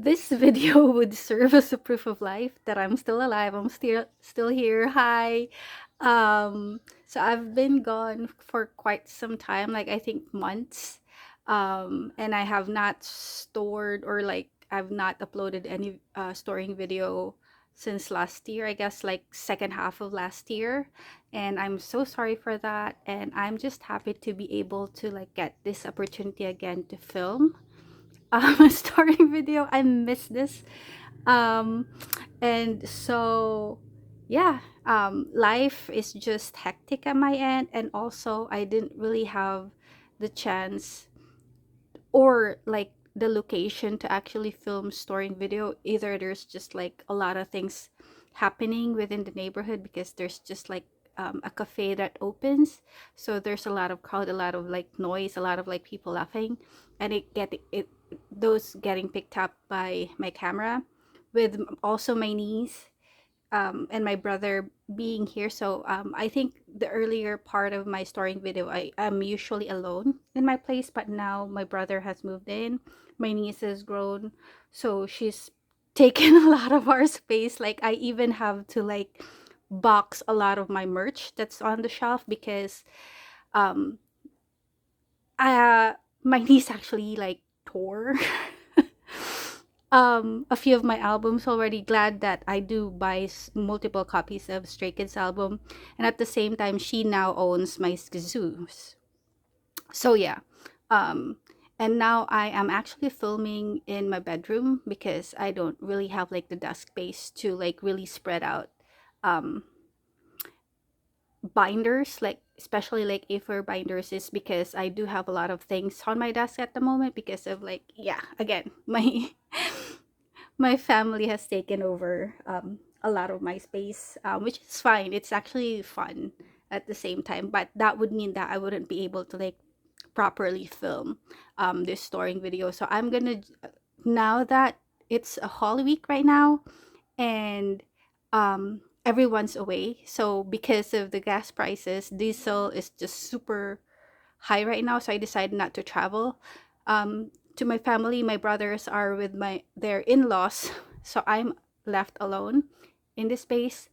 this video would serve as a proof of life that I'm still alive. I'm still here. Hi. So I've been gone for quite some time, like I think months. And I have not stored or like I've not uploaded any storing video since last year, I guess like second half of last year. And I'm so sorry for that. And I'm just happy to be able to like get this opportunity again to film a story video. I miss this. Um, and so, yeah, life is just hectic at my end. And also, I didn't really have the chance or like the location to actually film storing video. Either there's just like a lot of things happening within the neighborhood because there's just like a cafe that opens, so there's a lot of crowd, a lot of like noise, a lot of like people laughing, and it those getting picked up by my camera, with also my niece and my brother being here. So I think the earlier part of my storing video, I am usually alone in my place, but now my brother has moved in. My niece has grown, so she's taken a lot of our space. Like I even have to like box a lot of my merch that's on the shelf because um my niece actually like tore a few of my albums already. Glad that I do buy multiple copies of Stray Kids album, and at the same time she now owns my zoos. So yeah, um and now I am actually filming in my bedroom because I don't really have like the desk space to like really spread out um binders, like especially like A4 binders, is because I do have a lot of things on my desk at the moment because of like, yeah, again, my my family has taken over a lot of my space, which is fine. It's actually fun at the same time, but that would mean that I wouldn't be able to like properly film this storing video. So I'm gonna, now that it's a Holy Week right now, and everyone's away. So because of the gas prices, diesel is just super high right now. So I decided not to travel. To my family, my brothers are with their in-laws, so I'm left alone in this space.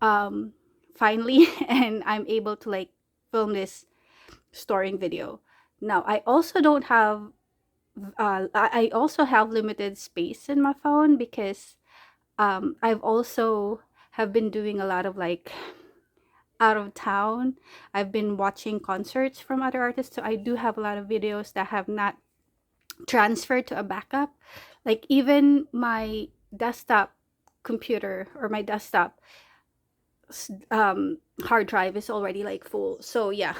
Um, Finally, and I'm able to like film this storing video. Now I also don't have. I also have limited space in my phone because I've also have been doing a lot of like out of town. I've been watching concerts from other artists, so I do have a lot of videos that have not transferred to a backup. Like even my desktop computer or my desktop hard drive is already like full. So yeah.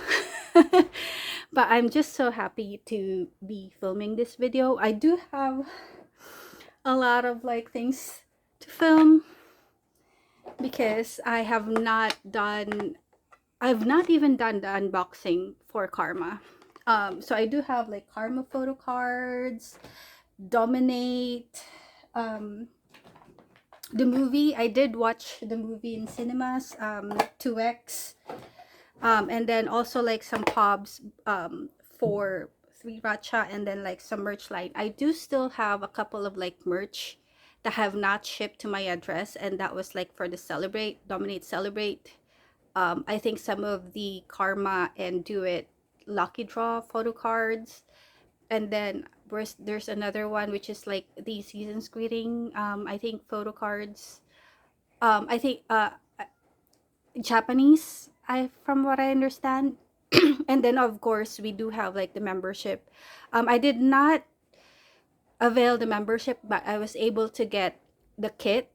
But I'm just so happy to be filming this video. I do have a lot of like things to film because I've not even done the unboxing for Karma. So I do have like Karma photo cards, Dominate, um, the movie. I did watch the movie in cinemas, 2X, and then also like some pubs for 3 Racha, and then like some merch line. I do still have a couple of like merch that have not shipped to my address, and that was like for the Dominate Celebrate. I think some of the Karma and Do It lucky draw photo cards, and then there's another one which is like the season's greeting. I think photo cards. I think Japanese. I from what I understand, and then of course we do have like the membership. I did not avail the membership, but I was able to get the kit.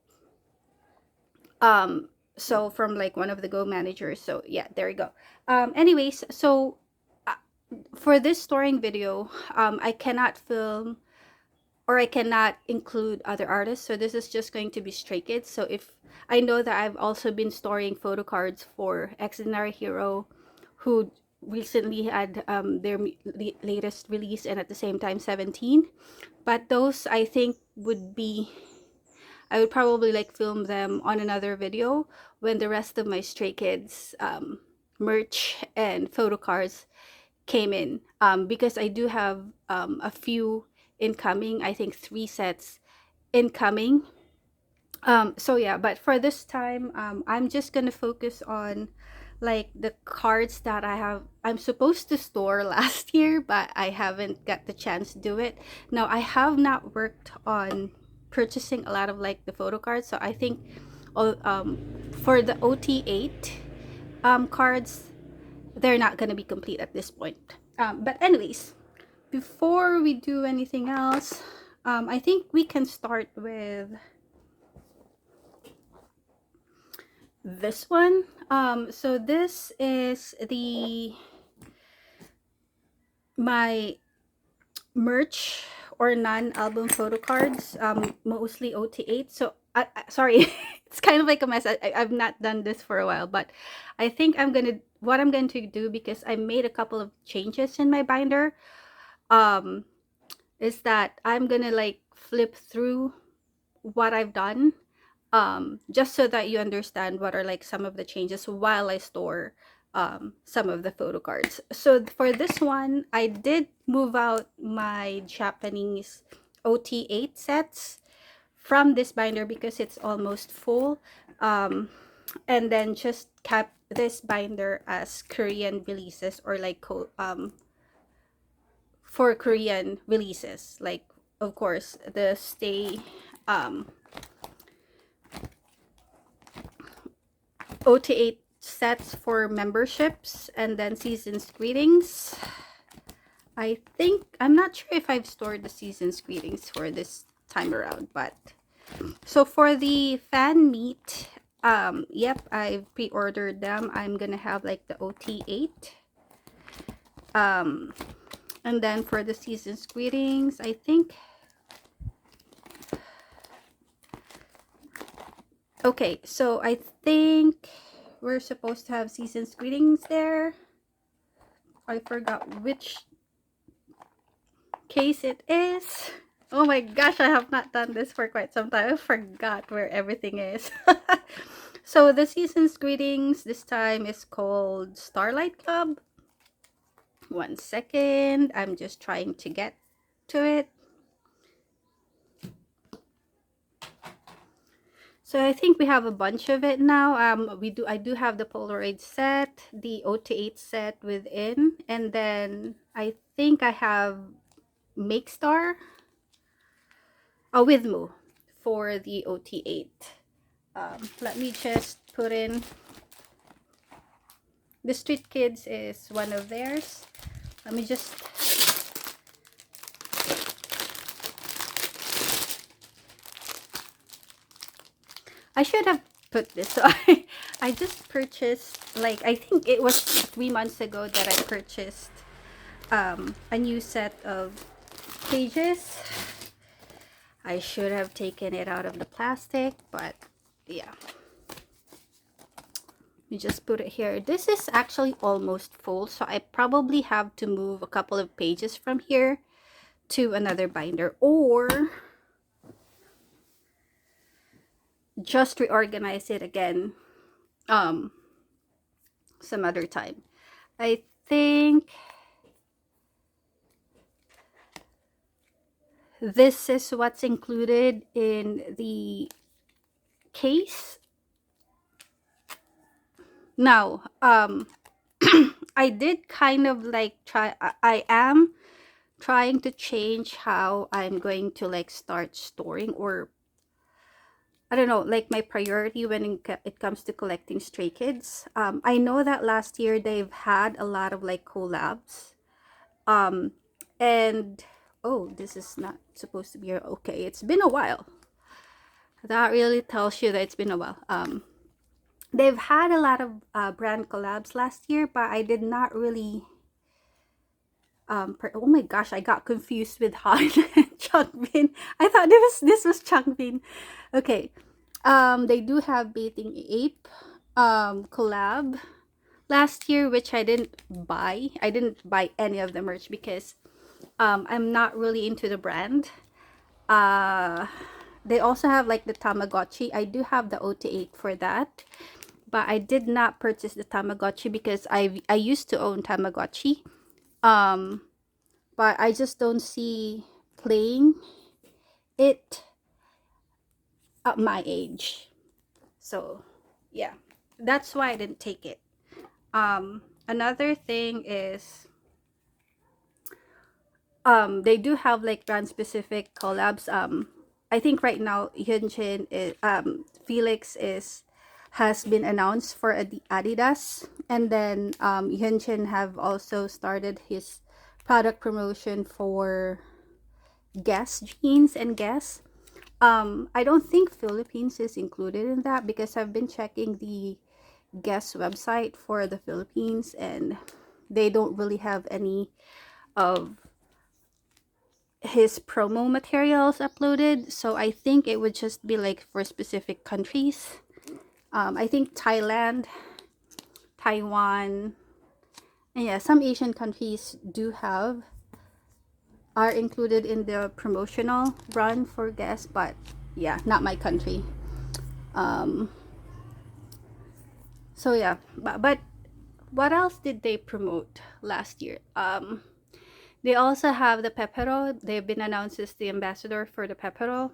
Um, so from like one of the Go managers. So yeah, there you go. Anyways, so for this storing video, I cannot film or I cannot include other artists. So this is just going to be Stray Kids. So if I know that I've also been storing photo cards for Extraordinary Hero, who recently had their latest release, and at the same time 17. But those I think would be, I would probably like film them on another video when the rest of my Stray Kids merch and photo cards came in, because I do have a few incoming. I think 3 sets incoming. So yeah, but for this time, I'm just gonna focus on like the cards that I'm supposed to store last year, but I haven't got the chance to do it. Now I have not worked on purchasing a lot of like the photo cards, so I think for the OT8 cards, they're not gonna be complete at this point. But anyways, before we do anything else, I think we can start with this one. So this is the my merch or non-album photo cards, mostly OT8. So sorry, it's kind of like a mess. I've not done this for a while, but I think what I'm going to do, because I made a couple of changes in my binder, um is that I'm gonna like flip through what I've done, just so that you understand what are like some of the changes while I store some of the photo cards. So for this one, I did move out my Japanese OT8 sets from this binder because it's almost full, and then just kept this binder as Korean releases, or like for Korean releases, like of course the stay OT8 sets for memberships, and then season's greetings. I'm not sure if I've stored the season's greetings for this time around, but so for the fan meet, yep, I've pre-ordered them. I'm gonna have like the OT8. And then for the season's greetings, I think, okay, so I think we're supposed to have season's greetings there. I forgot which case it is. Oh my gosh, I have not done this for quite some time. I forgot where everything is. So the season's greetings this time is called Starlight Club. One second, I'm just trying to get to it. So I think we have a bunch of it now. I do have the Polaroid set, the OT8 set within, and then I think I have Make Star, with Moo for the OT8. Let me just put in the Street Kids is one of theirs. Let me just I should have put this. So I just purchased, like, I think it was 3 months ago that I purchased a new set of pages. I should have taken it out of the plastic, but yeah. You just put it here. This is actually almost full, so I probably have to move a couple of pages from here to another binder, or just reorganize it again some other time. I think this is what's included in the case. Now, I did kind of like I am trying to change how I'm going to like start storing, or I don't know, like my priority when it comes to collecting Stray Kids. I know that last year they've had a lot of like collabs. And oh, this is not supposed to be here. Okay, it's been a while. That really tells you that it's been a while. They've had a lot of brand collabs last year, but I did not really oh my gosh, I got confused with Han and Changbin. I thought this was Changbin. Okay. They do have Bathing Ape collab last year, which I didn't buy. I didn't buy any of the merch because I'm not really into the brand. They also have like the Tamagotchi. I do have the OT8 for that, but I did not purchase the Tamagotchi because I used to own Tamagotchi. But I just don't see playing it at my age. So yeah, that's why I didn't take it. Another thing is they do have like brand specific collabs. I think right now Hyunjin is Felix is has been announced for Adidas, and then Hyunjin have also started his product promotion for Guess jeans and Guess. I don't think Philippines is included in that because I've been checking the Guess website for the Philippines, and they don't really have any of his promo materials uploaded. So I think it would just be like for specific countries. I think Thailand, Taiwan, and yeah, some Asian countries do have are included in the promotional run for Guess, but yeah, not my country. um so yeah, but what else did they promote last year? They also have the Pepero. They've been announced as the ambassador for the Pepero.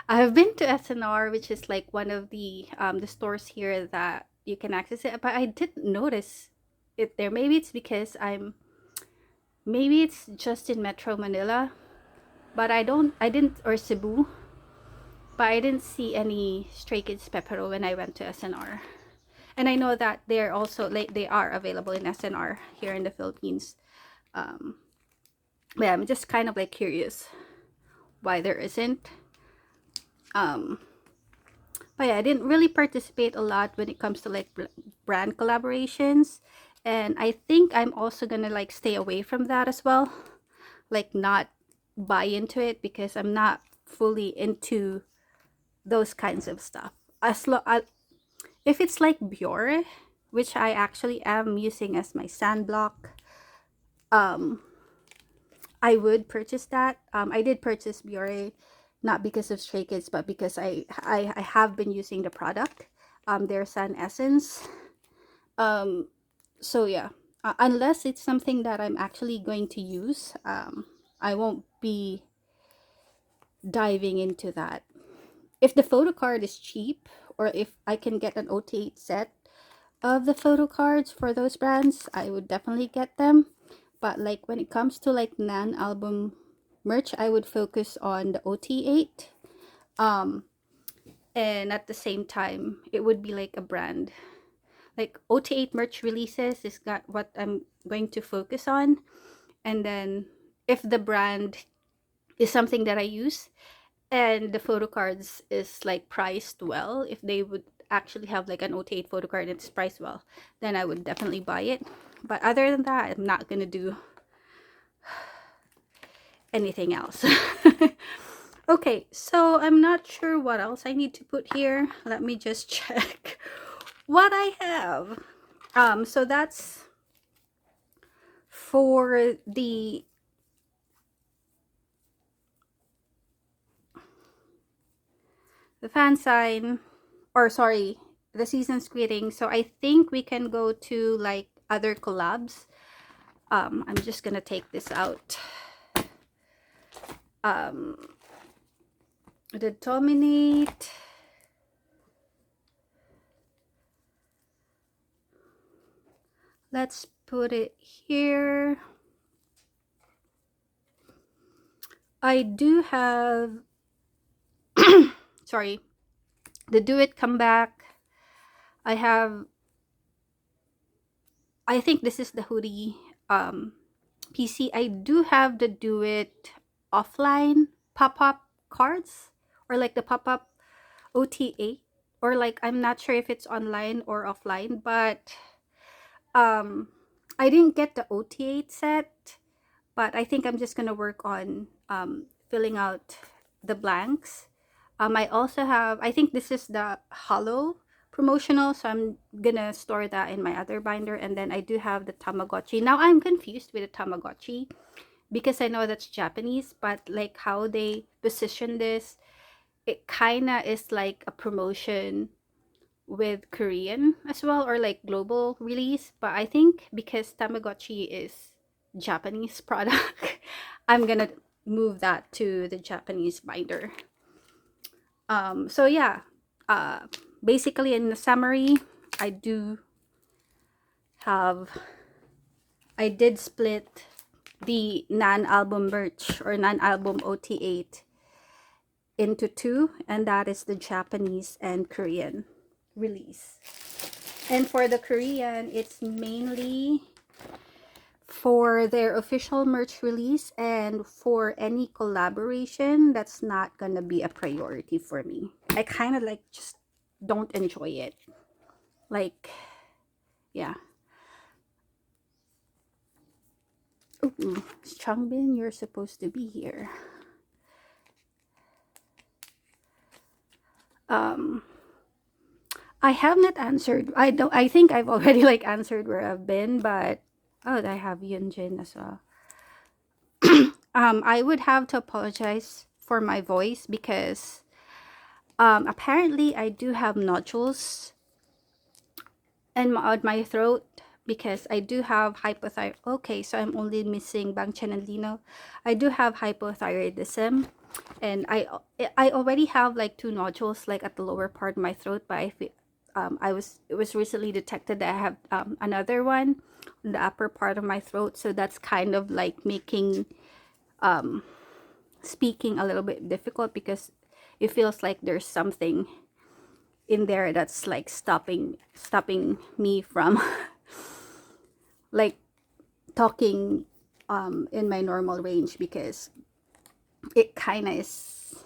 I have been to SNR, which is like one of the stores here that you can access it, but I didn't notice it there. Maybe it's because maybe it's just in Metro Manila, but I didn't, or Cebu, but I didn't see any Stray Kids Pepero when I went to SNR. And I know that they're also like they are available in SNR here in the Philippines. Um, but yeah, I'm just kind of like curious why there isn't. Um, but yeah, I didn't really participate a lot when it comes to like brand collaborations, and I think I'm also gonna like stay away from that as well, like not buy into it because I'm not fully into those kinds of stuff. If it's like Biore, which I actually am using as my sunblock, um, I would purchase that. I did purchase Biore not because of Stray Kids, but because I have been using the product, their Sun Essence. Um, so yeah, unless it's something that I'm actually going to use, I won't be diving into that. If the photo card is cheap, or if I can get an OT8 set of the photo cards for those brands, I would definitely get them. But like when it comes to like non-album merch, I would focus on the OT8. Um, and at the same time, it would be like a brand. Like OT8 merch releases is got what I'm going to focus on. And then if the brand is something that I use, and the photo cards is like priced well, if they would actually have like an OT8 photo card and it's priced well, then I would definitely buy it. But other than that, I'm not gonna do anything else. Okay, so I'm not sure what else I need to put here. Let me just check what I have. So that's for the fan sign, or sorry, the season's greeting. So I think we can go to like other collabs. I'm just gonna take this out. The Dominate, let's put it here. I do have sorry, the Do It Comeback. I have, I think this is the hoodie PC. I do have the Do It offline pop-up cards, or like the pop-up OTA, or like I'm not sure if it's online or offline, but um I didn't get the OTA set, but I think I'm just gonna work on filling out the blanks. I also have, I think this is the hollow promotional, so I'm gonna store that in my other binder. And then I do have the Tamagotchi. Now I'm confused with the Tamagotchi because I know that's Japanese, but like how they position this, it kinda is like a promotion with Korean as well, or like global release. But I think because Tamagotchi is Japanese product, I'm gonna move that to the Japanese binder. So yeah, uh, basically in the summary, I do have, I did split the non-album merch or non-album OT8 into two, and that is the Japanese and Korean release. And for the Korean, it's mainly for their official merch release, and for any collaboration, that's not gonna be a priority for me. I kind of like just don't enjoy it. Like, yeah. Ooh, Changbin, you're supposed to be here. Um, I have not answered. I don't. I think I've already like answered where I've been, but oh, I have Yunjin as well. I would have to apologize for my voice because apparently I do have nodules in my throat because I do have hypothyroid. Okay, so I'm only missing Bangchen and Lino. I do have hypothyroidism, and I already have like two nodules like at the lower part of my throat, but it was recently detected that I have another one in the upper part of my throat, so that's kind of like making speaking a little bit difficult because it feels like there's something in there that's like stopping me from like talking in my normal range, because it kind of is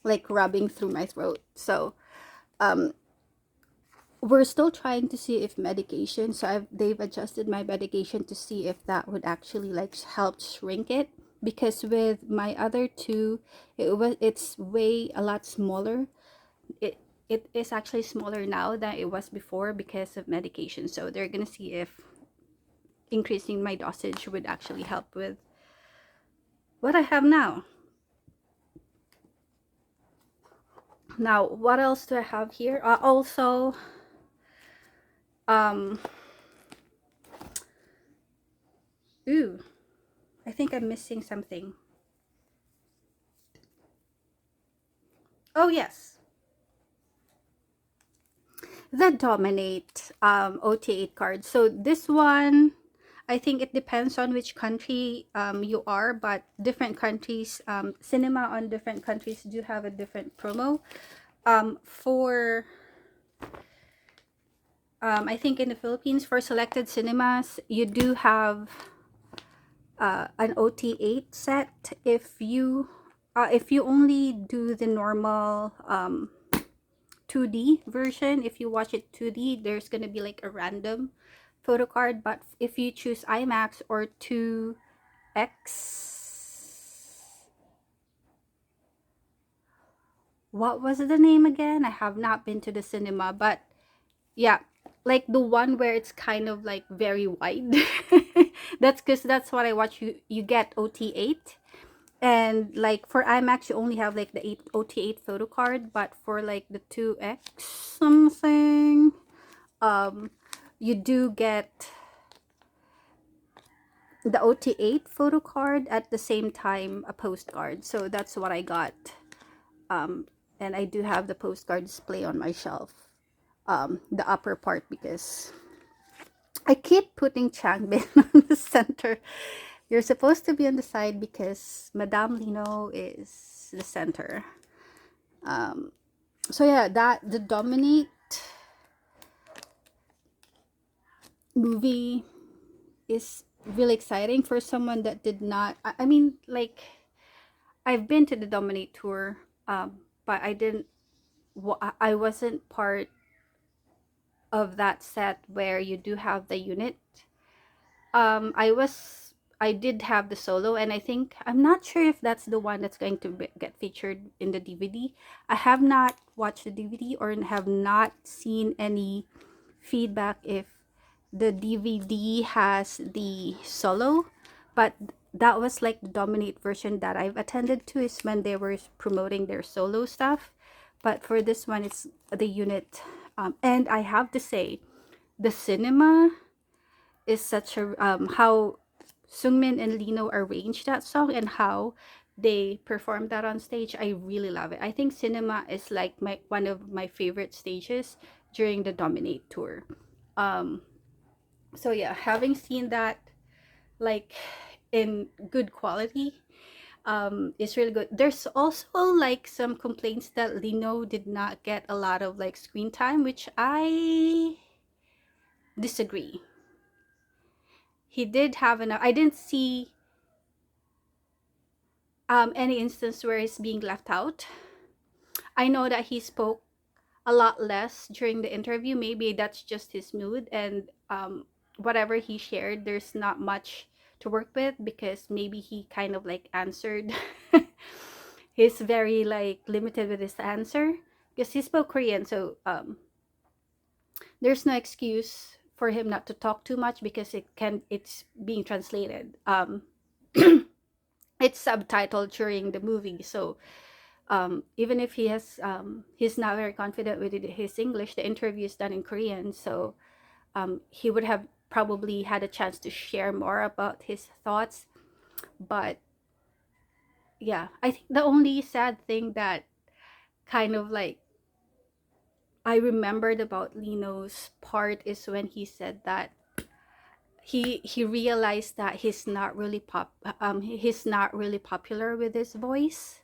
like rubbing through my throat. So we're still trying to see if medication, so they've adjusted my medication to see if that would actually like help shrink it, because with my other two it's way a lot smaller. It is actually smaller now than it was before because of medication, so they're gonna see if increasing my dosage would actually help with what I have now. Now, what else do I have here? Also, um, ooh, I think I'm missing something. Oh, yes. The Dominate OT8 card. So this one, I think it depends on which country you are, but different countries, cinema on different countries do have a different promo. For I think in the Philippines, for selected cinemas, you do have an OT8 set. If you only do the normal 2D version, if you watch it 2D, there's gonna be like a random photo card. But if you choose IMAX or 2X, what was the name again? I have not been to the cinema, but yeah, like the one where it's kind of like very wide. That's because that's what I watch. You get OT8, and like for IMAX you only have like the OT8 photo card, but for like the 2X something, you do get the OT8 photo card at the same time a postcard. So that's what I got. And I do have the postcard display on my shelf, the upper part, because I keep putting Changbin on the center. You're supposed to be on the side because Madame Lino is the center. So yeah, that the Dominate movie is really exciting for someone that did not. I mean, like, I've been to the Dominate tour, but I wasn't part of that set where you do have the unit. I did have the solo, and I think I'm not sure if that's the one that's going to get featured in the DVD. I have not watched the DVD or have not seen any feedback if the DVD has the solo, but that was like the Dominate version that I've attended to, is when they were promoting their solo stuff. But for this one, it's the unit. And I have to say, the cinema is such a how Sungmin and Lino arranged that song, and how they perform that on stage, I really love it. I think cinema is like my one of my favorite stages during the Dominate tour. Um, so yeah, having seen that like in good quality, is really good. There's also like some complaints that Lino did not get a lot of like screen time, which I disagree. He did have enough. I didn't see any instance where he's being left out. I know that he spoke a lot less during the interview. Maybe that's just his mood, and whatever he shared, there's not much to work with because maybe he kind of like answered. He's very like limited with his answer because he spoke Korean, so there's no excuse for him not to talk too much because it's being translated. It's subtitled during the movie, so even if he's not very confident with his English, the interview is done in Korean, so he would have probably had a chance to share more about his thoughts. But yeah, I think the only sad thing that kind of like I remembered about Lino's part is when he said that he realized that he's not really popular with his voice,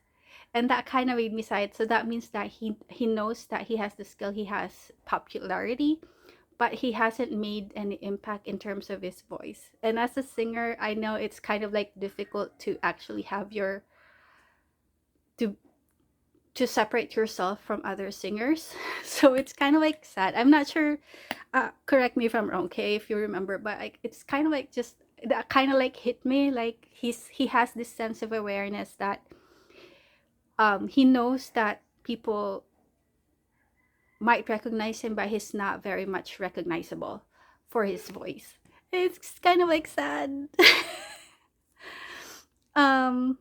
and that kind of made me sad. So that means that he knows that he has the skill, he has popularity, but he hasn't made any impact in terms of his voice. And as a singer, I know it's kind of like difficult to actually have your to separate yourself from other singers. So it's kind of like sad. I'm not sure, correct me if I'm wrong, okay, if you remember, but like it's kind of like just that kind of like hit me, like he has this sense of awareness that he knows that people might recognize him, but he's not very much recognizable for his voice. It's kind of like sad. um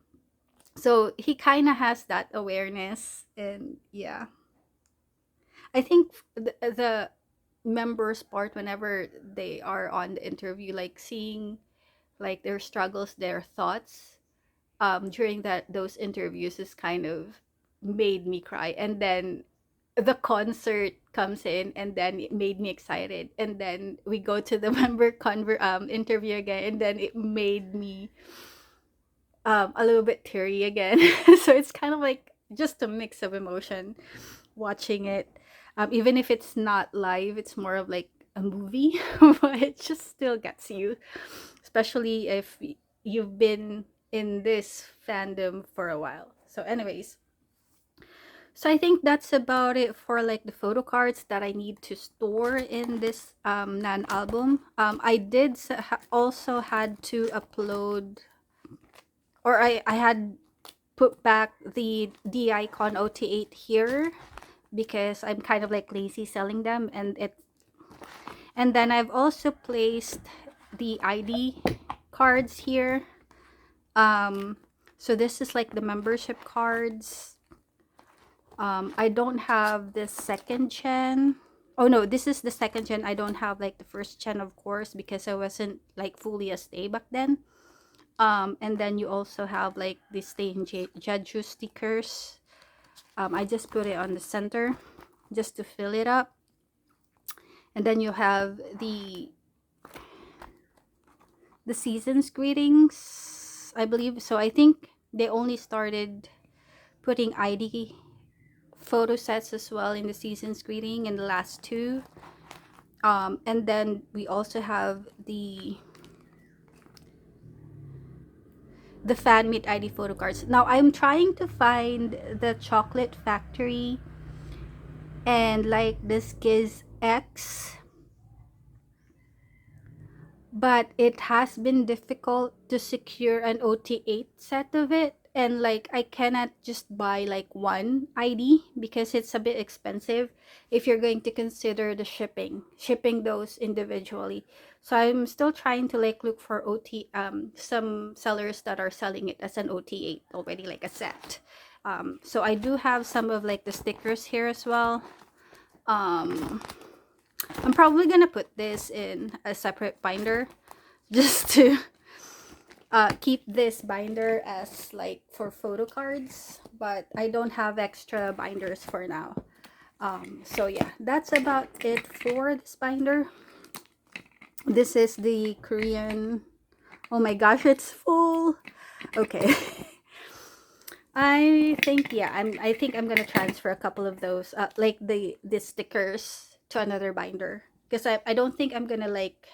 so he kind of has that awareness, and yeah, I think the members part, whenever they are on the interview, like seeing like their struggles, their thoughts during that those interviews is kind of made me cry. And then the concert comes in, and then it made me excited, and then we go to the interview again, and then it made me a little bit teary again. So it's kind of like just a mix of emotion watching it. Even if it's not live, it's more of like a movie, but it just still gets you, especially if you've been in this fandom for a while. So, anyways, so I think that's about it for like the photo cards that I need to store in this Nan album. I did also had to upload, or I had put back the D icon OT8 here because I'm kind of like lazy selling them, and then I've also placed the ID cards here. So this is like the membership cards. I don't have the second gen. Oh no, this is the second gen. I don't have like the first gen, of course, because I wasn't like fully a stay back then. And then you also have like the stay in Jeju stickers. I just put it on the center just to fill it up. And then you have the season's greetings, I believe. So I think they only started putting ID photo sets as well in the season's greeting in the last two. And then we also have the fan meet ID photo cards. Now I'm trying to find the Chocolate Factory and like the Skiz X, but it has been difficult to secure an OT8 set of it, and like I cannot just buy like one ID because it's a bit expensive if you're going to consider the shipping those individually. So I'm still trying to like look for some sellers that are selling it as an OT8 already, like a set. So I do have some of like the stickers here as well. I'm probably gonna put this in a separate binder just to keep this binder as like for photo cards, but I don't have extra binders for now. So yeah, that's about it for this binder. This is the Korean. Oh my gosh, it's full. Okay. I think I'm gonna transfer a couple of those, like the stickers to another binder, because I don't think I'm gonna like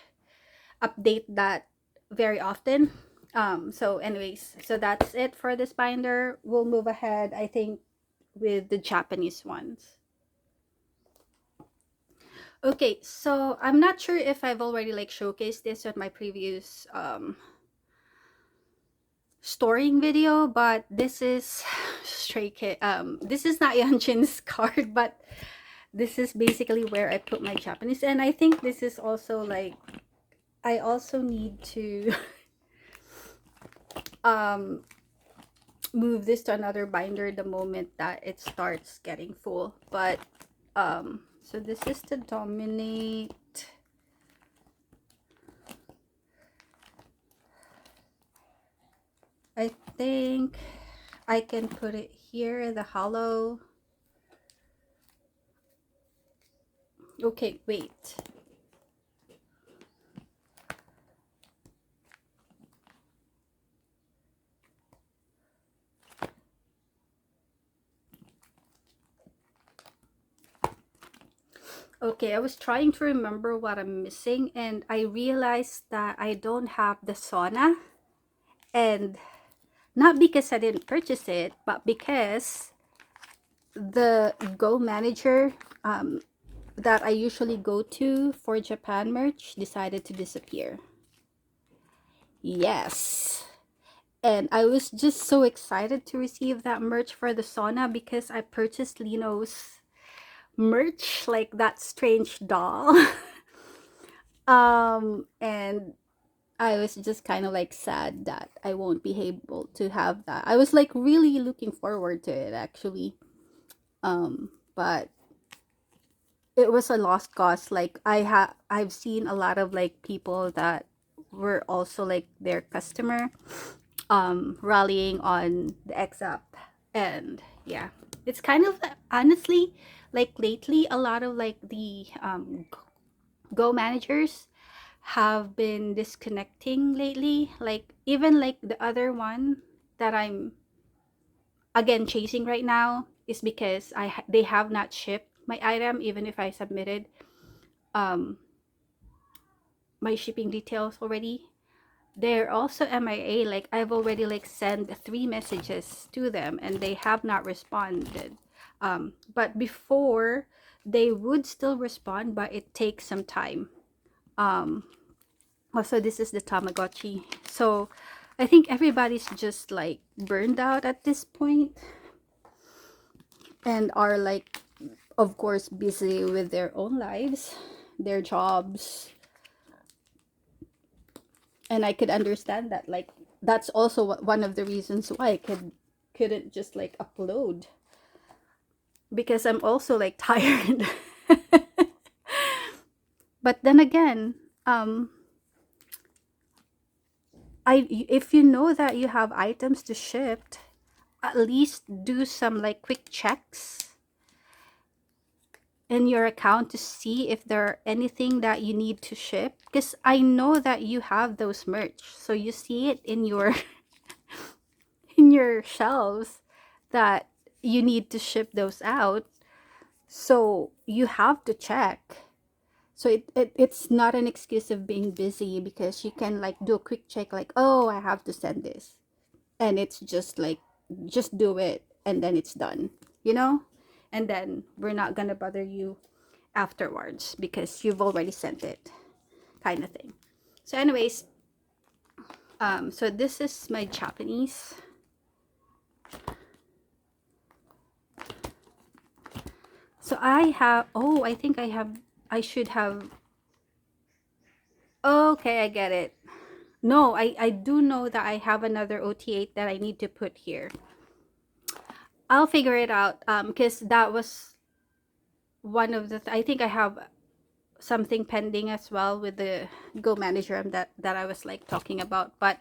update that very often. So anyways, so that's it for this binder. We'll move ahead, I think, with the Japanese ones. Okay, so I'm not sure if I've already like showcased this on my previous storing video, but this is Stray Kid. This is not Yanchin's card, but this is basically where I put my Japanese, and I think this is also like, I also need to um move this to another binder the moment that it starts getting full. But so this is to dominate. I think I can put it here, the hollow. Okay, wait. Okay, I was trying to remember what I'm missing, and I realized that I don't have the sauna. And not because I didn't purchase it, but because the Go Manager that I usually go to for Japan merch decided to disappear. Yes. And I was just so excited to receive that merch for the sauna because I purchased Lino's merch, like that strange doll. And I was just kind of like sad that I won't be able to have that. I was like really looking forward to it actually. But it was a lost cause. Like I've seen a lot of like people that were also like their customer rallying on the X app. And yeah, it's kind of honestly like lately a lot of like the Go managers have been disconnecting lately. Like even like the other one that I'm again chasing right now is because they have not shipped my item even if I submitted um my shipping details already. They're also MIA. Like I've already like sent 3 messages to them and they have not responded. But before they would still respond, but it takes some time. Also, this is the Tamagotchi. So I think everybody's just like burned out at this point and are like, of course, busy with their own lives, their jobs. And I could understand that. Like, that's also one of the reasons why I couldn't just like upload, because I'm also like tired. But then again, if you know that you have items to ship, at least do some like quick checks in your account to see if there are anything that you need to ship, because I know that you have those merch, so you see it in your in your shelves that you need to ship those out, so you have to check. So it's not an excuse of being busy, because you can like do a quick check like, oh, I have to send this, and it's just like, just do it and then it's done, you know, and then we're not gonna bother you afterwards because you've already sent it, kind of thing. So anyways, so this is my Japanese. So I have, oh, I think I should have, okay, I get it. No, I do know that I have another OT8 that I need to put here. I'll figure it out, because that was one of the I think I have something pending as well with the Go Manager that I was like talking about. But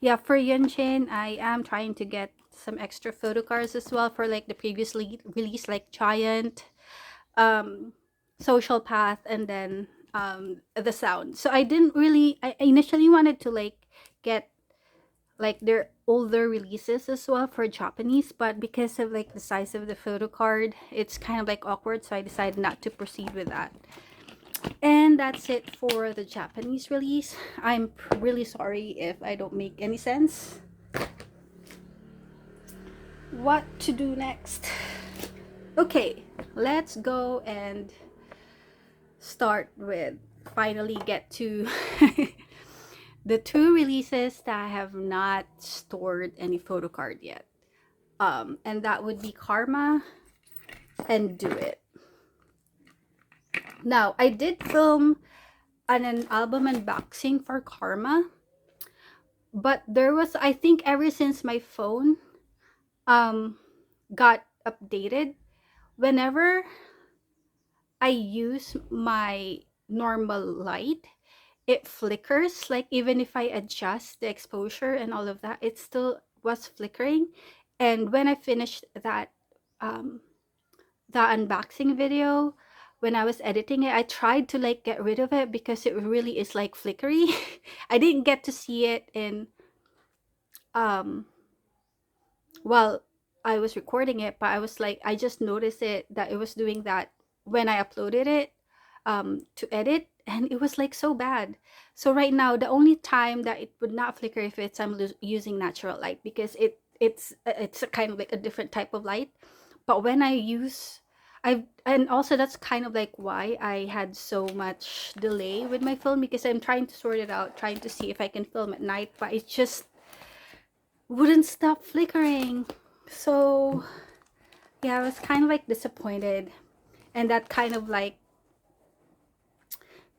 Yeah, for Yunshin, I am trying to get some extra photo cards as well for like the previously released like Giant, um, Social Path, and then the Sound. So I didn't really. I initially wanted to like get like their older releases as well for Japanese, but because of like the size of the photo card, it's kind of like awkward. So I decided not to proceed with that. And that's it for the Japanese release. I'm really sorry if I don't make any sense. What to do next? Okay, let's go and start with finally get to the two releases that I have not stored any photo card yet. And that would be Karma and Do It. Now, I did film an album unboxing for Karma, but there was, I think, ever since my phone um got updated, whenever I use my normal light, it flickers. Like even if I adjust the exposure and all of that, it still was flickering. And when I finished that um the unboxing video, when I was editing it, I tried to like get rid of it because it really is like flickery. I didn't get to see it in um while I was recording it, but I was like, I just noticed it that it was doing that when I uploaded it to edit, and it was like so bad. So right now, the only time that it would not flicker if it's using natural light, because it's a kind of like a different type of light. But when I use and also that's kind of like why I had so much delay with my film, because I'm trying to sort it out, trying to see if I can film at night, but it just wouldn't stop flickering. So yeah, I was kind of like disappointed, and that kind of like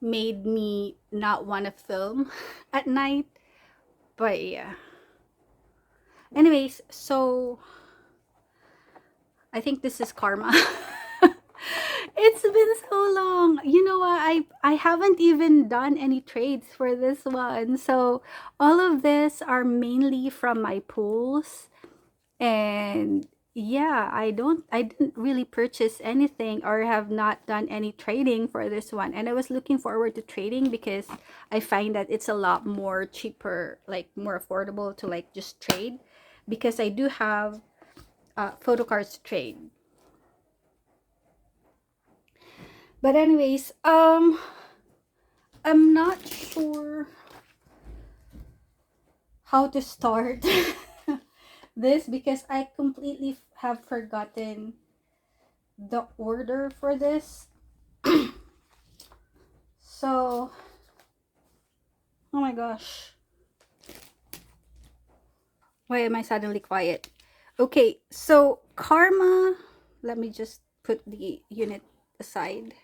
made me not want to film at night. But yeah, anyways, so I think this is Karma. It's been so long. You know what? I haven't even done any trades for this one. So all of this are mainly from my pools. And yeah, I didn't really purchase anything or have not done any trading for this one. And I was looking forward to trading because I find that it's a lot more cheaper, like more affordable to like just trade, because I do have photo cards to trade. But anyways, I'm not sure how to start this because I completely have forgotten the order for this. So, oh my gosh. Why am I suddenly quiet? Okay, so Karma, let me just put the unit aside.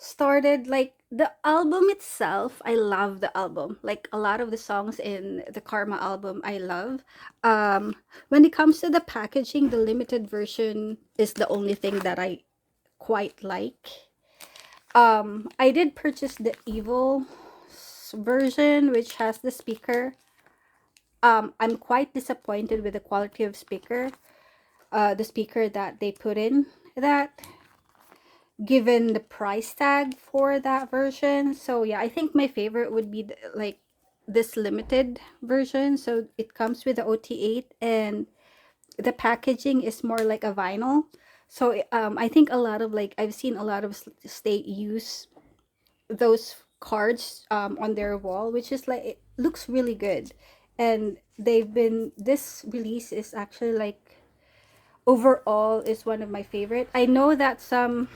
Started like the album itself, I love the album. Like a lot of the songs in the Karma album I love. When it comes to the packaging, the limited version is the only thing that I quite like. I did purchase the evil version, which has the speaker. I'm quite disappointed with the quality of speaker, the speaker that they put in that, given the price tag for that version. So yeah, I think my favorite would be like this limited version. So it comes with the OT8 and the packaging is more like a vinyl. So I think a lot of like I've seen a lot of state use those cards on their wall, which is like it looks really good. And this release is actually like overall is one of my favorite. I know that some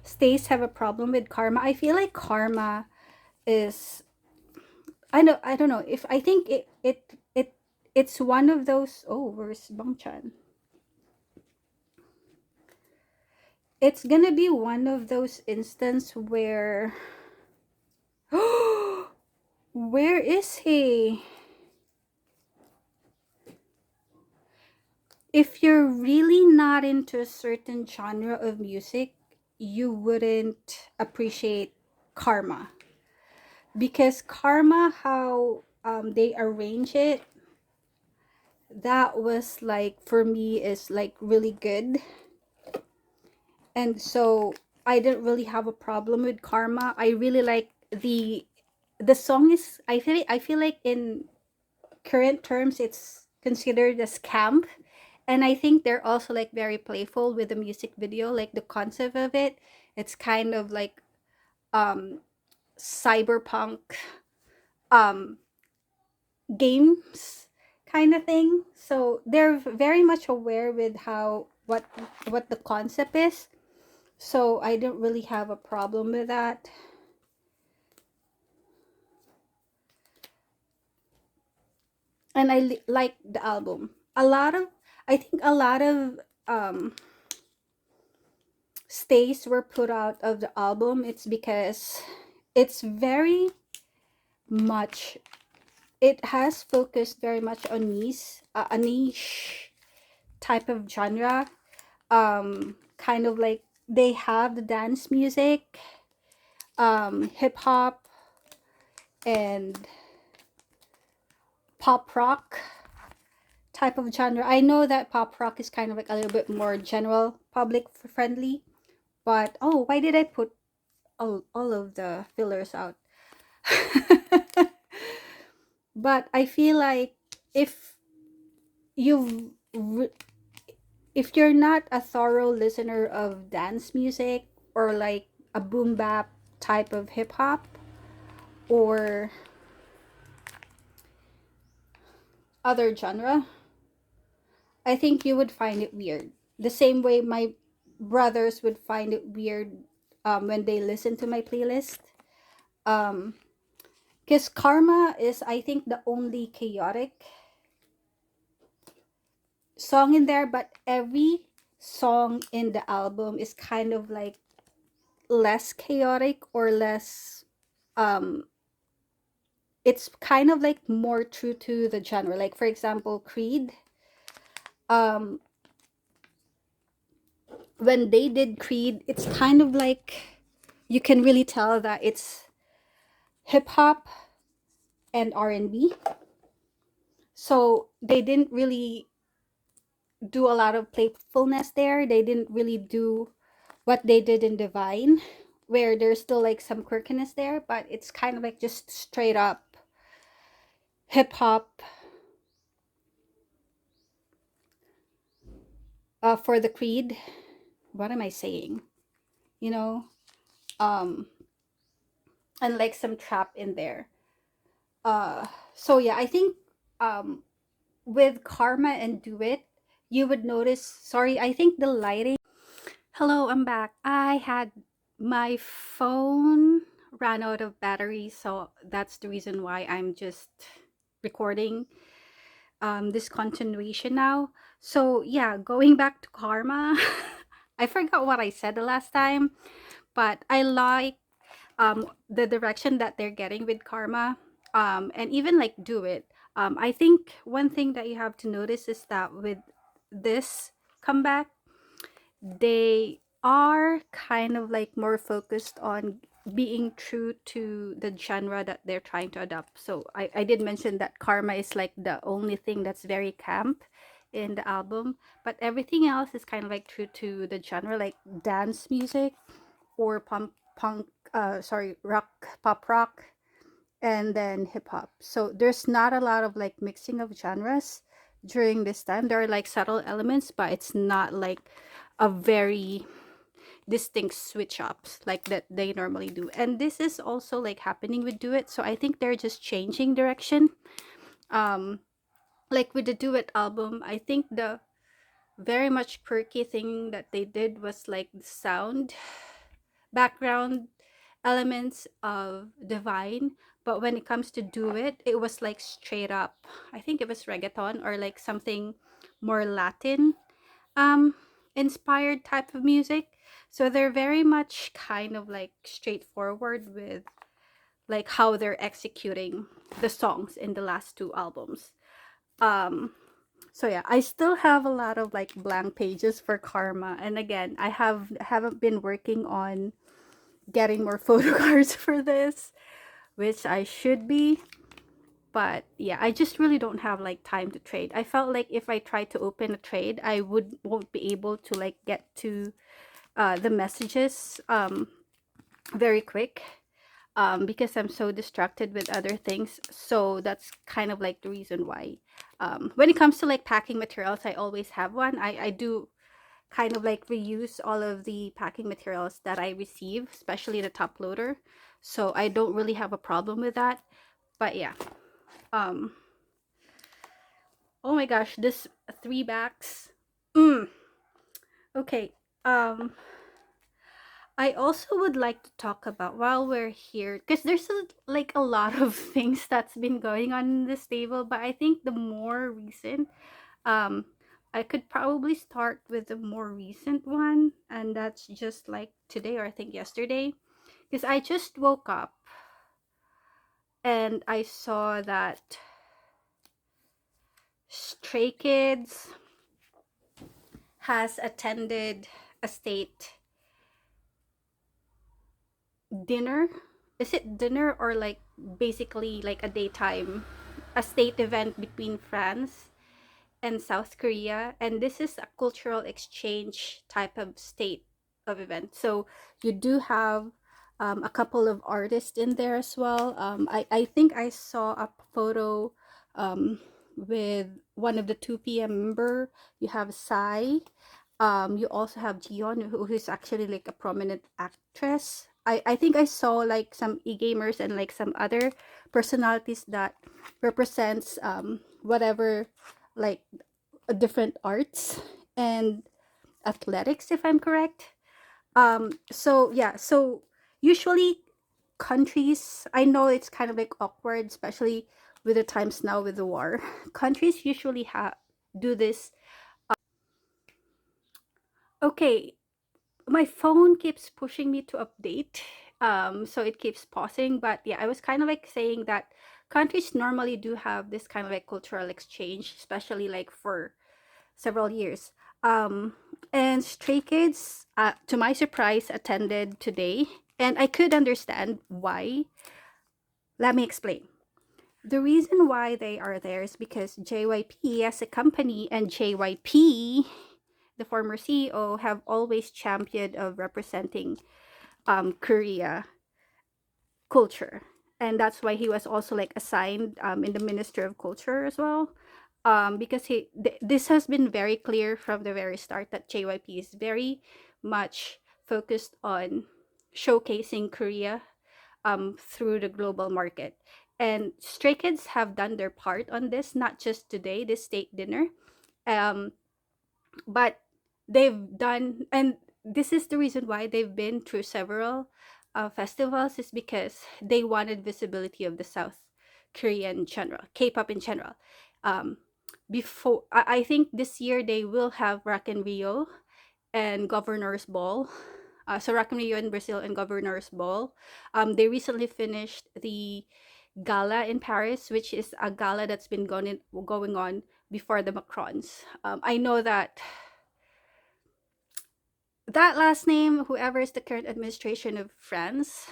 states have a problem with Karma. I feel like Karma is, I don't know if I think it's one of those. Oh, where's Bangchan? It's gonna be one of those instances where where is he? If you're really not into a certain genre of music, you wouldn't appreciate Karma, because Karma, how they arrange it, that was like for me is like really good. And so I didn't really have a problem with Karma. I really like the song is, I feel like in current terms it's considered as camp, and I think they're also like very playful with the music video, like the concept of it. It's kind of like um cyberpunk um games kind of thing. So they're very much aware with how what the concept is. So I don't really have a problem with that. And like the album. A lot of I think a lot of stays were put out of the album. It's because it's very much, it has focused very much on a niche type of genre. Kind of like they have the dance music, hip hop, and pop rock type of genre. I know that pop rock is kind of like a little bit more general public friendly, but oh, why did I put all of the fillers out? But I feel like if you've re- if you're not a thorough listener of dance music or like a boom bap type of hip hop or other genre, I think you would find it weird. The same way my brothers would find it weird when they listen to my playlist. Um, because Karma is, I think, the only chaotic song in there, but every song in the album is kind of like less chaotic or less um it's kind of like more true to the genre. Like for example, Creed, um when they did Creed, it's kind of like you can really tell that it's hip hop and R&B. So they didn't really do a lot of playfulness there. They didn't really do what they did in Divine, where there's still like some quirkiness there, but it's kind of like just straight up hip hop for the Creed. What am I saying? You know, um, and like some trap in there. Uh, so yeah, I think um, with Karma and Do It, you would notice. Sorry, I think the lighting. Hello, I'm back. I had my phone ran out of battery, so that's the reason why I'm just recording this continuation now. So yeah, going back to Karma, I forgot what I said the last time, but I like the direction that they're getting with Karma, and even like Do It. I think one thing that you have to notice is that with this comeback, they are kind of like more focused on being true to the genre that they're trying to adopt. So I did mention that Karma is like the only thing that's very camp in the album, but everything else is kind of like true to the genre, like dance music or rock, pop rock, and then hip hop. So there's not a lot of like mixing of genres during this time. There are like subtle elements, but it's not like a very distinct switch ups like that they normally do. And this is also like happening with Do It. So I think they're just changing direction. Um like with the Do It album, I think the very much quirky thing that they did was like the sound background elements of Divine, but when it comes to Do It, it was like straight up, I think it was reggaeton or like something more Latin um inspired type of music. So they're very much kind of like straightforward with like how they're executing the songs in the last two albums. um so yeah, I still have a lot of like blank pages for Karma, and again, I haven't been working on getting more photo cards for this, which I should be. But yeah, I just really don't have like time to trade. I felt like if I tried to open a trade, I won't be able to like get to the messages very quick, because I'm so distracted with other things. So that's kind of like the reason why. When it comes to like packing materials, I always have one. I do kind of like reuse all of the packing materials that I receive, especially the top loader. So I don't really have a problem with that. But yeah, um, oh my gosh, this three backs. Mm, okay. Um, I also would like to talk about while we're here, because there's like a lot of things that's been going on in this table, but I think the more recent, um, I could probably start with the more recent one, and that's just like today or I think yesterday, because I just woke up and I saw that Stray Kids has attended a state dinner. Is it dinner or like basically like a daytime, a state event between France and South Korea? And this is a cultural exchange type of state of event. So you do have a couple of artists in there as well. I think I saw a photo um, with one of the 2 p.m. member. You have Sai. You also have Jion, who's actually like a prominent actress. I think I saw like some e-gamers and like some other personalities that represents whatever like different arts and athletics, if I'm correct. So yeah, so usually countries, I know it's kind of like awkward, especially with the times now with the war. Countries usually have do this. Okay, my phone keeps pushing me to update. So it keeps pausing. But yeah, I was kind of like saying that countries normally do have this kind of like cultural exchange, especially like for several years. Um, and Stray Kids, to my surprise, attended today, and I could understand why. Let me explain. The reason why they are there is because JYP as a company and JYP, the former CEO, have always championed of representing Korea culture, and that's why he was also like assigned in the Minister of Culture as well, because this has been very clear from the very start that JYP is very much focused on showcasing Korea through the global market. And Stray Kids have done their part on this, not just today, this state dinner, um, but they've done, and this is the reason why they've been through several festivals, is because they wanted visibility of the South Korean general, K-pop in general. um, Before, I think this year they will have Rock in Rio and Governor's Ball. So Rock in Rio in Brazil and Governor's Ball. They recently finished the gala in Paris, which is a gala that's been going on before the Macrons. I know that that last name, whoever is the current administration of France,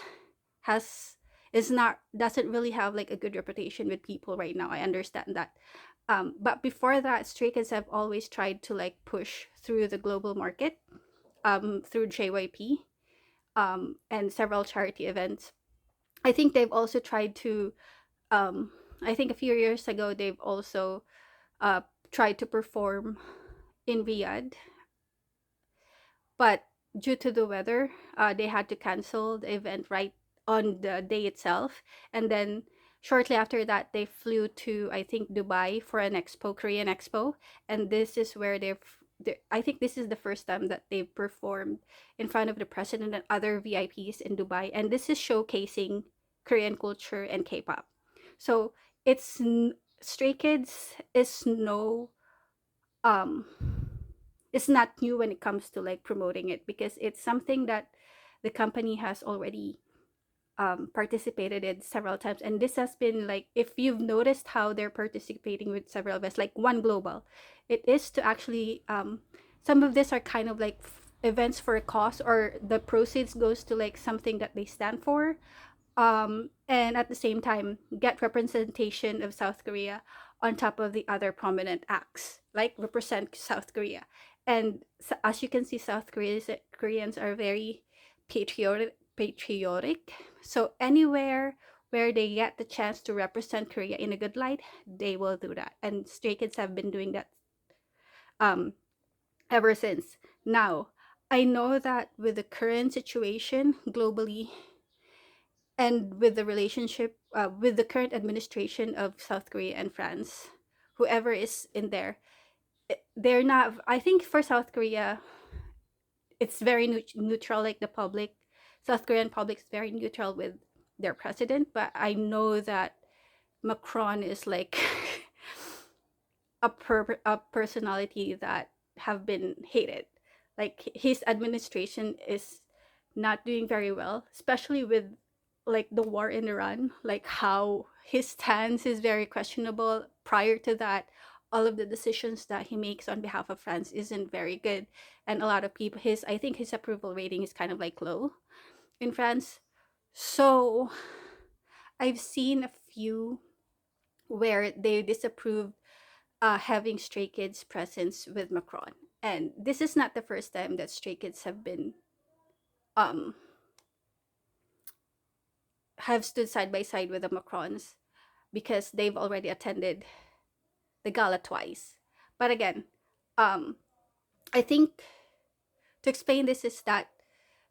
has is not doesn't really have like a good reputation with people right now. I understand that. But before that, Stray Kids have always tried to like push through the global market, through JYP, and several charity events. I think they've also tried to. Um, I think a few years ago they've also uh, tried to perform in Riyadh, but due to the weather, they had to cancel the event right on the day itself. And then shortly after that, they flew to, I think, Dubai for an expo, Korean expo. And this is where I think this is the first time that they've performed in front of the president and other VIPs in Dubai. And this is showcasing Korean culture and K-pop. So Stray Kids is no um it's not new when it comes to like promoting it, because it's something that the company has already participated in several times. And this has been like, if you've noticed how they're participating with several events like One Global, it is to actually some of this are kind of like events for a cause, or the proceeds goes to like something that they stand for. and at the same time get representation of South Korea on top of the other prominent acts, like represent South Korea. And as you can see, Koreans are very patriotic. So anywhere where they get the chance to represent Korea in a good light, they will do that. And Stray Kids have been doing that um, ever since. Now, I know that with the current situation globally and with the relationship with the current administration of South Korea and France, whoever is in there, they're not. I think for South Korea, it's very neutral. Like the public, South Korean public is very neutral with their president. But I know that Macron is like a personality that have been hated. Like his administration is not doing very well, especially with like the war in Iran, like how his stance is very questionable. Prior to that, all of the decisions that he makes on behalf of France isn't very good. And a lot of people, his I think his approval rating is kind of like low in France. So I've seen a few where they disapprove having Stray Kids presence with Macron. And this is not the first time that Stray Kids um have stood side by side with the Macrons because they've already attended the gala twice. But again, um, I think to explain this is that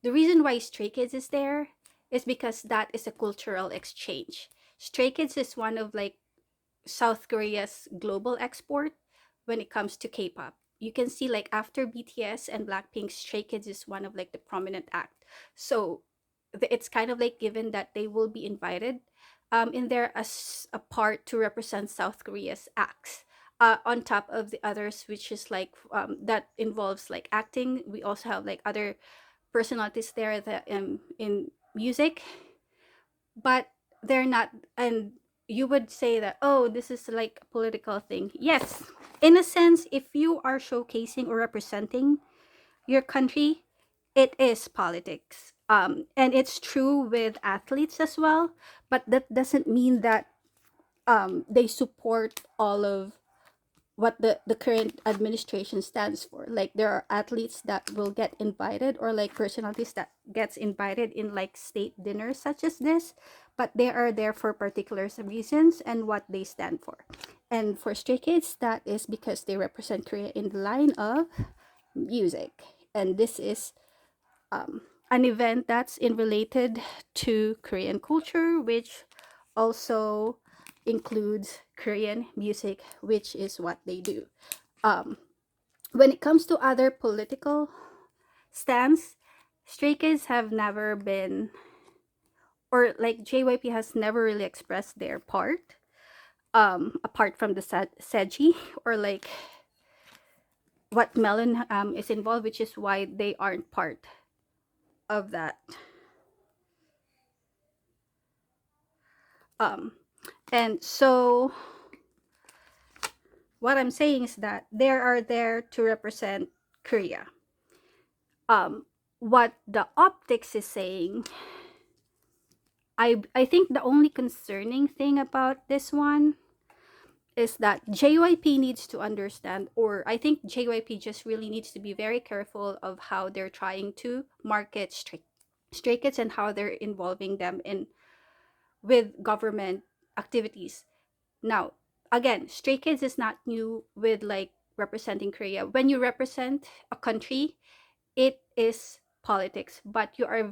the reason why Stray Kids is there is because that is a cultural exchange. Stray Kids is one of like South Korea's global export when it comes to K-pop. You can see like after BTS and Blackpink, Stray Kids is one of like the prominent act. So it's kind of like given that they will be invited in there as a part to represent South Korea's acts. On top of the others, which is like that involves like acting. We also have like other personalities there that in music, but they're not. And you would say that, oh, this is like a political thing. Yes, in a sense, if you are showcasing or representing your country, it is politics. And it's true with athletes as well, but that doesn't mean that they support all of what the current administration stands for. Like there are athletes that will get invited or like personalities that gets invited in like state dinners such as this, but they are there for particular reasons and what they stand for. And for Stray Kids, that is because they represent Korea in the line of music. And this is an event that's in related to Korean culture, which also includes Korean music, which is what they do. Um, when it comes to other political stance, Stray Kids have never been, or like JYP has never really expressed their part, apart from the Seji or like what Melon is involved, which is why they aren't part of that. Um, and so what I'm saying is that they are there to represent Korea. What the optics is saying, I think the only concerning thing about this one is that JYP needs to understand, or I think JYP just really needs to be very careful of how they're trying to market Stray Kids and how they're involving them in with government activities. Now, again, Stray Kids is not new with like representing Korea. When you represent a country, it is politics, but you are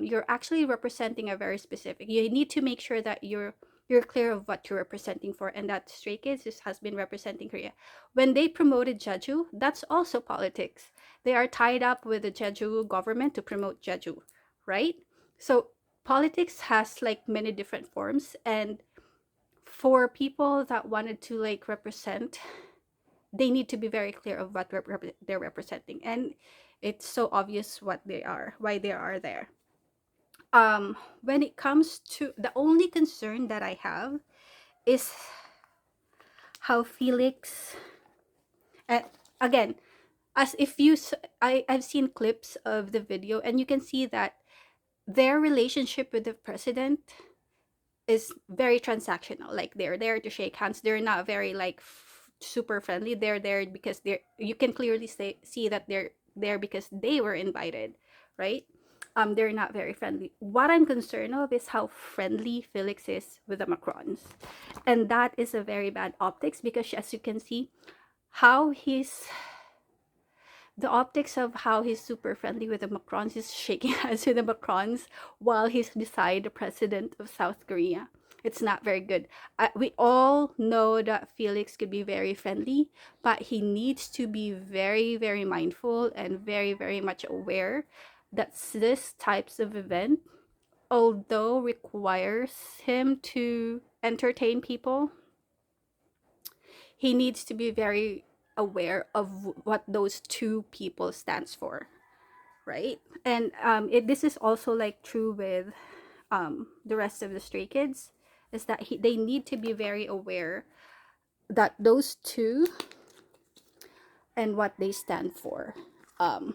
you're actually representing a very specific. You need to make sure that you're clear of what you're representing for, and that Stray Kids has been representing Korea. When they promoted Jeju, that's also politics. They are tied up with the Jeju government to promote Jeju, right? So politics has like many different forms, and for people that wanted to like represent, they need to be very clear of what they're representing, and it's so obvious what they are, why they are there. When it comes to the only concern that I have is how Felix, uh, again, as if you I've seen clips of the video and you can see that their relationship with the president is very transactional. Like they're there to shake hands. They're not very like super friendly. They're there because they're, you can clearly see that they're there because they were invited, right? They're not very friendly. What I'm concerned of is how friendly Felix is with the Macrons, and that is a very bad optics because as you can see, how he's the optics of how he's super friendly with the Macrons is shaking hands with the Macrons while he's beside the president of South Korea. It's not very good. We all know that Felix could be very friendly, but he needs to be very, very mindful and very, very much aware that this types of event, although requires him to entertain people, he needs to be very aware of what those two people stands for, right? And this is also like true with the rest of the Stray Kids, is that they need to be very aware that those two and what they stand for. Um,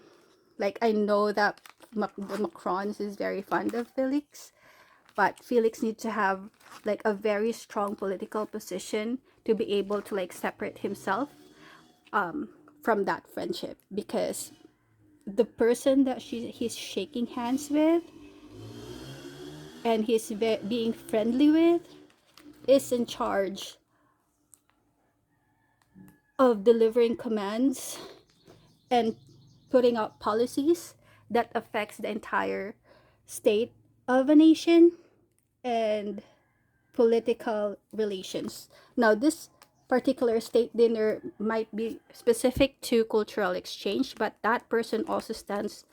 like I know that the Macrons is very fond of Felix, but Felix needs to have like a very strong political position to be able to like separate himself from that friendship, because the person that he's shaking hands with and he's being friendly with is in charge of delivering commands and putting out policies that affects the entire state of a nation and political relations. Now, this particular state dinner might be specific to cultural exchange, but that person also stands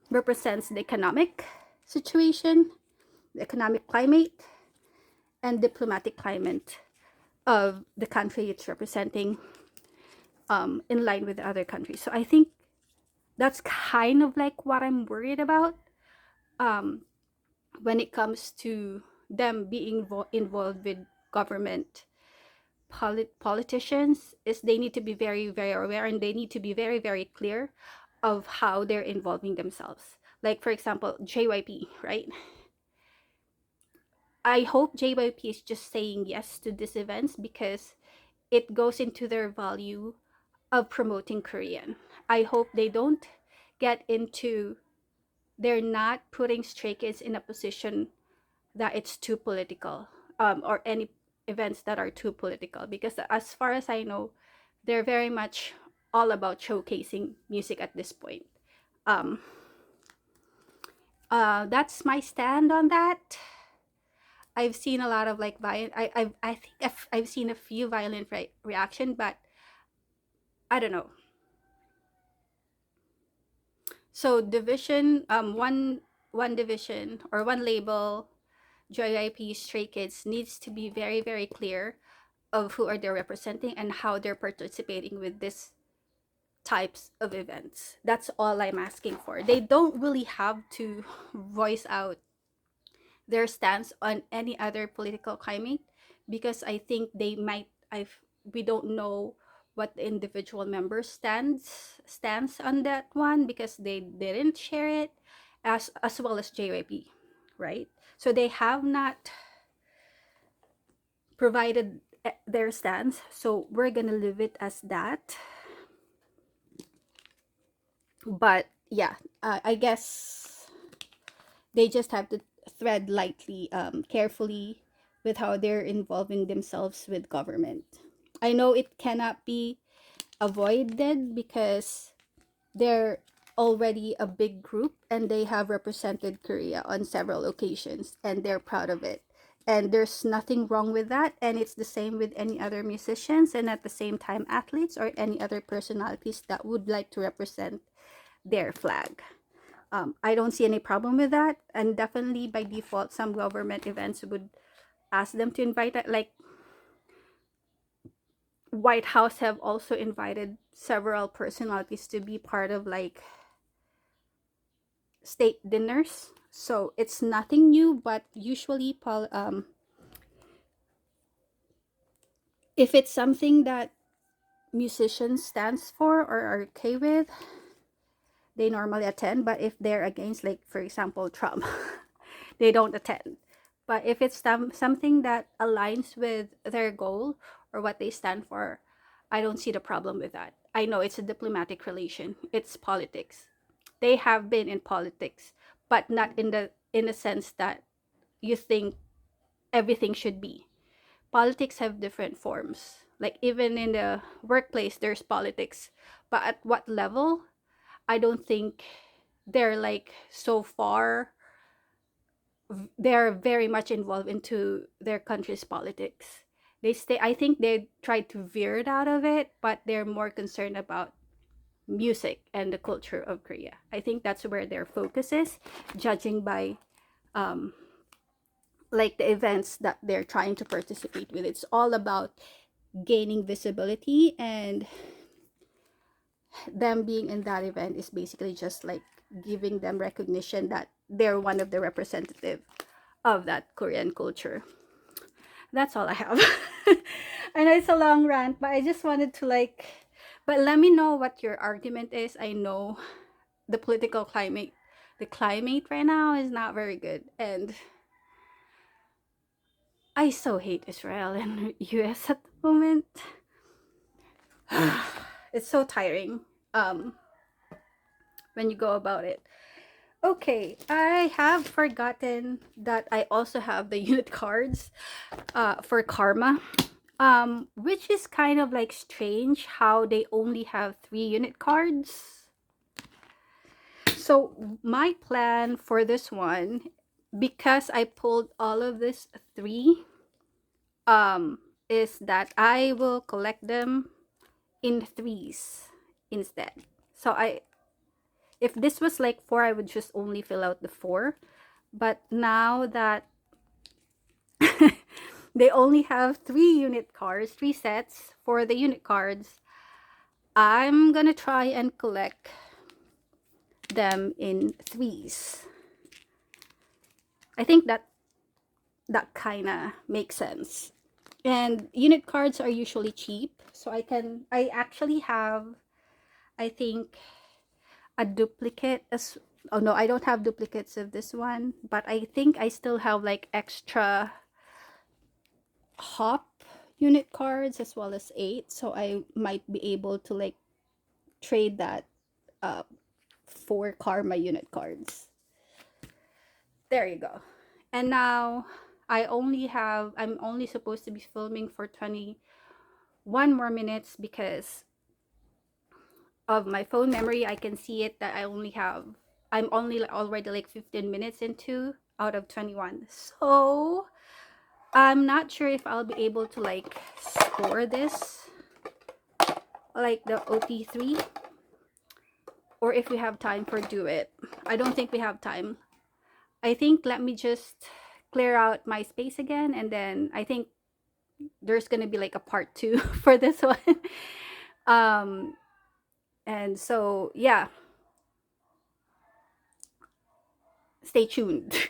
represents the economic situation, the economic climate, and diplomatic climate of the country it's representing, in line with the other countries. So I think that's kind of like what I'm worried about when it comes to them being involved with government politicians, is they need to be very, very aware, and they need to be very, very clear of how they're involving themselves. Like for example, JYP, right? I hope JYP is just saying yes to these events because it goes into their value of promoting Korean. I hope they don't get into, they're not putting Stray Kids in a position that it's too political, or any events that are too political, because as far as I know, they're very much all about showcasing music at this point. Um, that's my stand on that. I've seen a lot of like violent. I think I've seen a few violent reaction, but I don't know. So division, one division or one label, JYP Stray Kids needs to be very, very clear of who are they representing and how they're participating with this types of events. That's all I'm asking for. They don't really have to voice out their stance on any other political climate, because I think they might, we don't know what the individual members stands on that one because they didn't share it, as well as JYP, right? So they have not provided their stance, so we're gonna leave it as that. But yeah, I guess they just have to thread lightly, carefully, with how they're involving themselves with government. I know it cannot be avoided because they're already a big group and they have represented Korea on several occasions and they're proud of it. And there's nothing wrong with that. And it's the same with any other musicians and at the same time athletes or any other personalities that would like to represent their flag. I don't see any problem with that. And definitely by default, some government events would ask them to invite, like White House have also invited several personalities to be part of like state dinners. So it's nothing new, but usually if it's something that musicians stands for or are okay with, they normally attend. But if they're against, like for example, Trump, they don't attend. But if it's something that aligns with their goal or what they stand for, I don't see the problem with that. I know it's a diplomatic relation. It's politics. They have been in politics, but not in the sense that you think everything should be. Politics have different forms. Like even in the workplace, there's politics. But at what level? I don't think they're like so far, they're very much involved into their country's politics. They stay, I think they try to veer it out of it, but they're more concerned about music and the culture of Korea. I think that's where their focus is, judging by um, like the events that they're trying to participate with. It's all about gaining visibility, and them being in that event is basically just like giving them recognition that they're one of the representative of that Korean culture. That's all I have. I know it's a long rant, but I just wanted to like, but let me know what your argument is. I know the political climate, the climate right now is not very good, and I so hate Israel and US at the moment. It's so tiring when you go about it. Okay, I have forgotten that I also have the unit cards for karma, which is kind of like strange how they only have 3 unit cards. So my plan for this one, because I pulled all of this 3, is that I will collect them in 3s instead. So if this was like 4, I would just only fill out the 4. But now that they only have 3 unit cards, 3 sets for the unit cards, I'm gonna try and collect them in 3s. I think that kind of makes sense. And unit cards are usually cheap, so I actually have, I think, a duplicate as, oh no, I don't have duplicates of this one, but I think I still have like extra hop unit cards as well as 8, so I might be able to like trade that uh for karma unit cards. There you go. And now I'm only supposed to be filming for 21 more minutes because of my phone memory. I can see it that I'm only already like 15 minutes into out of 21. So I'm not sure if I'll be able to like score this like the OT3, or if we have time for do it. I don't think we have time. I think let me just clear out my space again, and then I think there's gonna be like a part 2 for this one. um and so yeah, stay tuned.